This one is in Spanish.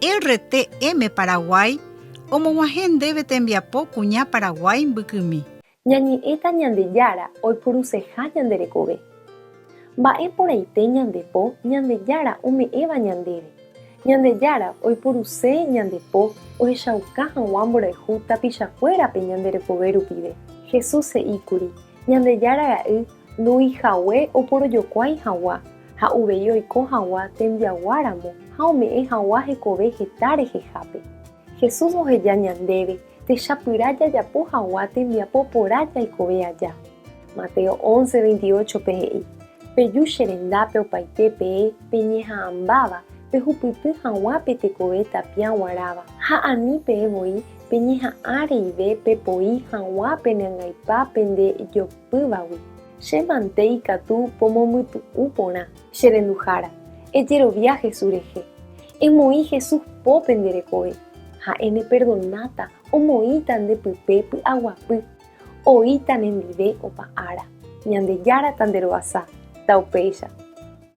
RTM Paraguay omog̃uahẽ ndéve tembiapo kuña Paraguay mbykymi. Ñañe'ẽta Ñandejára oiporuseha ñanderekove. Mba'éporãite ñandepo Ñandejára ome'ẽva ñandéve. Ñandejára oiporuse ñandepo ohechauka hag̃ua mborayhu tapichakuérape ñanderekove rupive. Jesús he'íkuri. Ñandejára ra'y ndo'uihague oporojokuái hag̃ua ha uvei oiko hag̃ua tembiaguáramo ha ome'ẽ hag̃ua hekove heta rehehápe. Jesús oheja ñandéve techapyrã jajapo hag̃ua tembiapo porã jaikove aja. Mateo 11:28 he'i. Peju che rendápe opaite peẽ peñeha'ãmbáva pehupyty hag̃uápe tekove tapĩa g̃uarãva ha ani peẽvoi peñeha'ãreive pepoi hag̃uápe ne'ãngaipa pende jopývagui. Che mante ikatu pomombytu'u porã. Che renduhára, ejerovia Jesús rehe. Emoĩ Jesús po penderekove. Ha'éne perdonáta omoĩta ndepype py'aguapy. Oĩta nendive opa ára. Ñandejára tanderoasa. Ta upéicha.